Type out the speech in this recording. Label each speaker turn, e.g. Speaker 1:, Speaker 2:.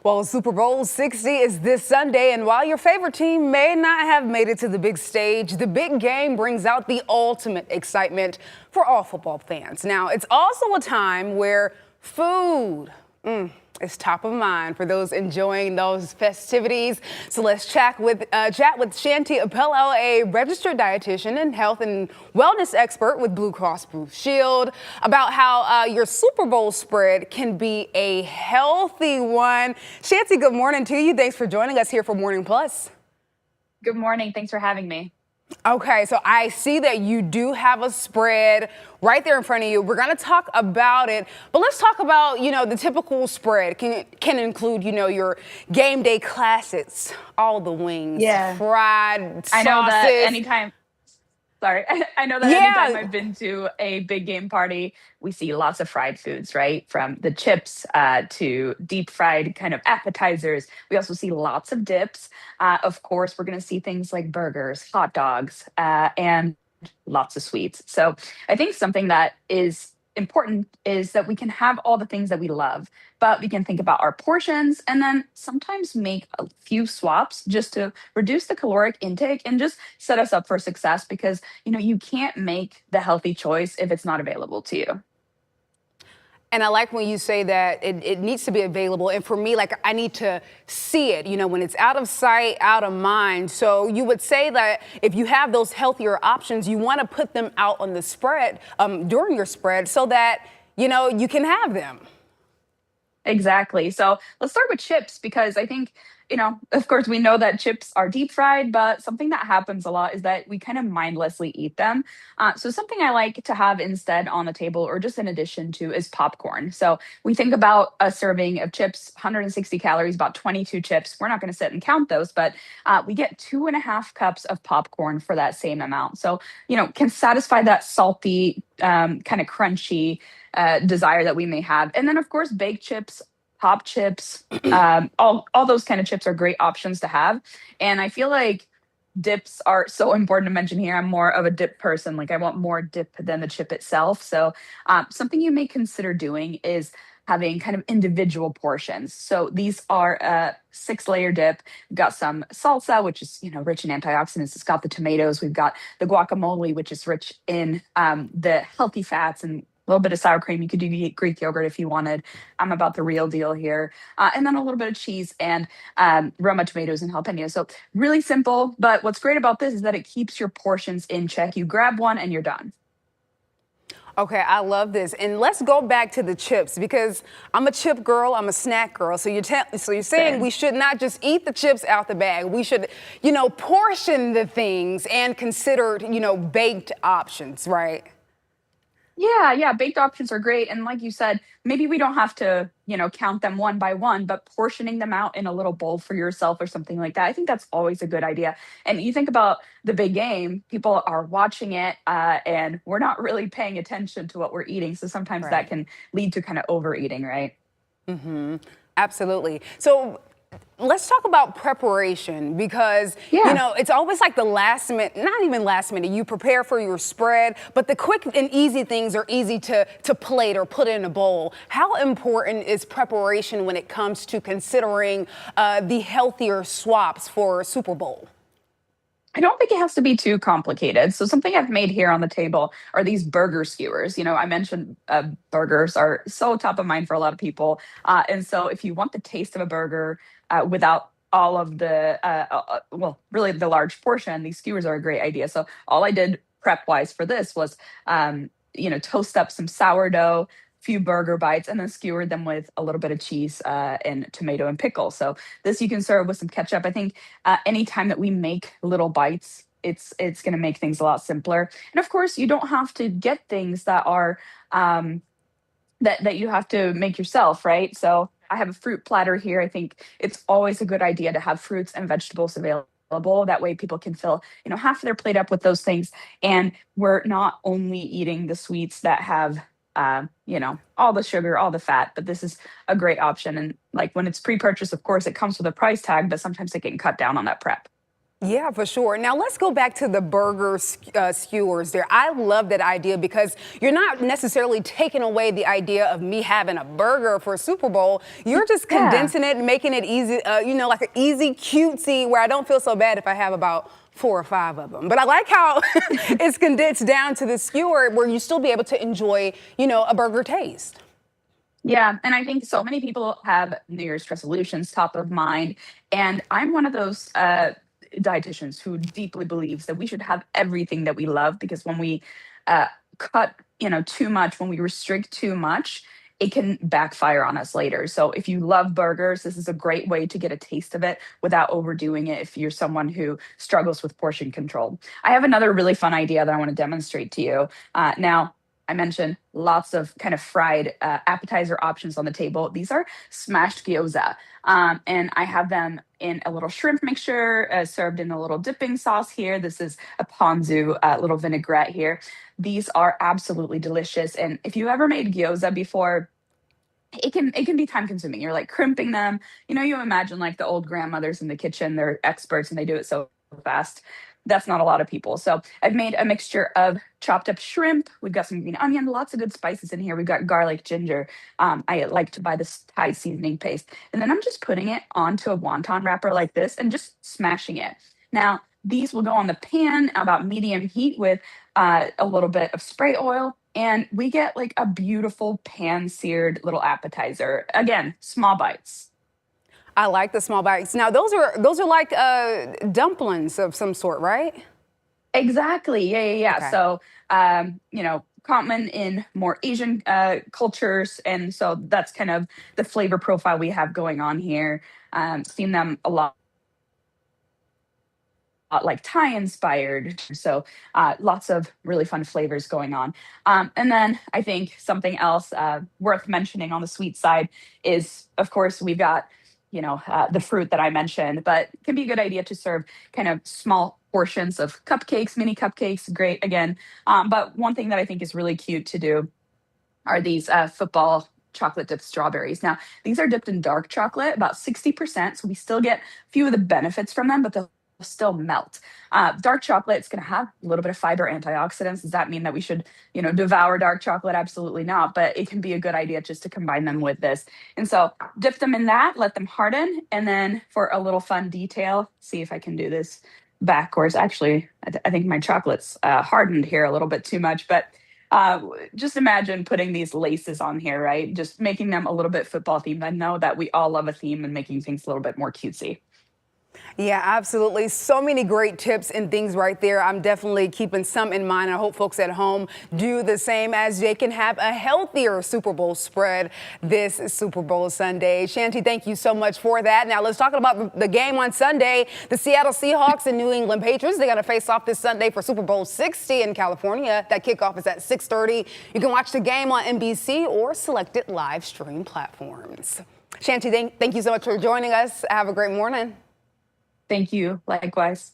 Speaker 1: Well, Super Bowl 60 is this Sunday, and while your favorite team may not have made it to the big stage, the big game brings out the ultimate excitement for all football fans. Now, it's also a time where food is top of mind for those enjoying those festivities. So let's chat with Shanti Appello, a registered dietitian and health and wellness expert with Blue Cross Blue Shield, about how your Super Bowl spread can be a healthy one. Shanti, good morning to you. Thanks for joining us here for Morning Plus.
Speaker 2: Good morning. Thanks for having me.
Speaker 1: Okay, so I see that you do have a spread right there in front of you. We're going to talk about it, but let's talk about, the typical spread can include, your game day classics, all the wings, fried sauces.
Speaker 2: I know that anytime. Sorry. I know that anytime I've been to a big game party, we see lots of fried foods, right? From the chips to deep fried kind of appetizers. We also see lots of dips. Of course, we're going to see things like burgers, hot dogs, and lots of sweets. So I think something that is important is that we can have all the things that we love, but we can think about our portions and then sometimes make a few swaps just to reduce the caloric intake and just set us up for success because, you can't make the healthy choice if it's not available to you.
Speaker 1: And I like when you say that it needs to be available. And for me, I need to see it, when it's out of sight, out of mind. So you would say that if you have those healthier options, you want to put them out on the spread during your spread so that, you can have them.
Speaker 2: Exactly. So let's start with chips because I think, of course, we know that chips are deep fried, but something that happens a lot is that we kind of mindlessly eat them. So something I like to have instead on the table or just in addition to is popcorn. So we think about a serving of chips, 160 calories, about 22 chips. We're not going to sit and count those, but we get 2.5 cups of popcorn for that same amount. So, can satisfy that salty, kind of crunchy desire that we may have. And then, of course, baked chips, pop chips, all those kind of chips are great options to have. And I feel like dips are so important to mention here. I'm more of a dip person. Like I want more dip than the chip itself. So something you may consider doing is having kind of individual portions. So these are a 6-layer dip. We've got some salsa, which is, rich in antioxidants. It's got the tomatoes. We've got the guacamole, which is rich in the healthy fats and a little bit of sour cream. You could do Greek yogurt if you wanted. I'm about the real deal here. And then a little bit of cheese and Roma tomatoes and jalapenos. So really simple. But what's great about this is that it keeps your portions in check. You grab one and you're done.
Speaker 1: Okay, I love this. And let's go back to the chips because I'm a chip girl, I'm a snack girl. So you're saying we should not just eat the chips out the bag. We should, portion the things and consider, baked options, right?
Speaker 2: Yeah, baked options are great. And like you said, maybe we don't have to, count them one by one, but portioning them out in a little bowl for yourself or something like that. I think that's always a good idea. And you think about the big game, people are watching it and we're not really paying attention to what we're eating. So sometimes that can lead to kind of overeating, right?
Speaker 1: Mm-hmm. Absolutely. So let's talk about preparation because, it's always like the last minute, not even last minute, you prepare for your spread, but the quick and easy things are easy to plate or put in a bowl. How important is preparation when it comes to considering the healthier swaps for Super Bowl?
Speaker 2: I don't think it has to be too complicated. So something I've made here on the table are these burger skewers. I mentioned burgers are so top of mind for a lot of people. And so if you want the taste of a burger without all of the, really the large portion, these skewers are a great idea. So all I did prep wise for this was, toast up some sourdough, few burger bites, and then skewered them with a little bit of cheese and tomato and pickle. So this you can serve with some ketchup. I think anytime that we make little bites, it's going to make things a lot simpler. And of course, you don't have to get things that are that you have to make yourself, right? So I have a fruit platter here. I think it's always a good idea to have fruits and vegetables available. That way people can fill, half of their plate up with those things. And we're not only eating the sweets that have all the sugar, all the fat, but this is a great option. And like when it's pre-purchased, of course, it comes with a price tag, but sometimes they can cut down on that prep.
Speaker 1: Yeah, for sure. Now let's go back to the burger skewers there. I love that idea because you're not necessarily taking away the idea of me having a burger for Super Bowl. You're just
Speaker 2: Yeah.
Speaker 1: condensing it, making it easy, like an easy, cutesy, where I don't feel so bad if I have about 4 or 5 of them. But I like how it's condensed down to the skewer where you still be able to enjoy, a burger taste.
Speaker 2: Yeah, and I think so many people have New Year's resolutions top of mind, and I'm one of those dietitians who deeply believes that we should have everything that we love because when we uh, cut, too much, when we restrict too much, it can backfire on us later. So if you love burgers, this is a great way to get a taste of it without overdoing it. If you're someone who struggles with portion control, I have another really fun idea that I want to demonstrate to you now. I mentioned lots of kind of fried appetizer options on the table. These are smashed gyoza. And I have them in a little shrimp mixture served in a little dipping sauce here. This is a ponzu little vinaigrette here. These are absolutely delicious. And if you ever made gyoza before, it can be time consuming. You're like crimping them. You imagine like the old grandmothers in the kitchen, they're experts and they do it so fast. That's not a lot of people. So I've made a mixture of chopped up shrimp. We've got some green onion, lots of good spices in here. We've got garlic, ginger. I like to buy this Thai seasoning paste. And then I'm just putting it onto a wonton wrapper like this and just smashing it. Now, these will go on the pan about medium heat with a little bit of spray oil. And we get like a beautiful pan seared little appetizer. Again, small bites.
Speaker 1: I like the small bites. Now those are like dumplings of some sort, right?
Speaker 2: Exactly. Yeah, yeah, yeah.
Speaker 1: Okay.
Speaker 2: So, common in more Asian cultures. And so that's kind of the flavor profile we have going on here. Seen them a lot like Thai inspired. So lots of really fun flavors going on. And then I think something else worth mentioning on the sweet side is, of course, we've got, the fruit that I mentioned, but it can be a good idea to serve kind of small portions of cupcakes, mini cupcakes. Great again. But one thing that I think is really cute to do are these football chocolate dipped strawberries. Now, these are dipped in dark chocolate, about 60%. So we still get a few of the benefits from them, but they'll still melt. Dark chocolate, it's going to have a little bit of fiber antioxidants. Does that mean that we should, devour dark chocolate? Absolutely not. But it can be a good idea just to combine them with this. And so dip them in that, let them harden. And then for a little fun detail, see if I can do this backwards. Actually, I think my chocolate's hardened here a little bit too much, but just imagine putting these laces on here, right? Just making them a little bit football themed. I know that we all love a theme and making things a little bit more cutesy.
Speaker 1: Yeah, absolutely. So many great tips and things right there. I'm definitely keeping some in mind. I hope folks at home do the same as they can have a healthier Super Bowl spread this Super Bowl Sunday. Shanti, thank you so much for that. Now let's talk about the game on Sunday. The Seattle Seahawks and New England Patriots, they're going to face off this Sunday for Super Bowl 60 in California. That kickoff is at 6:30. You can watch the game on NBC or selected live stream platforms. Shanti, thank you so much for joining us. Have a great morning.
Speaker 2: Thank you. Likewise.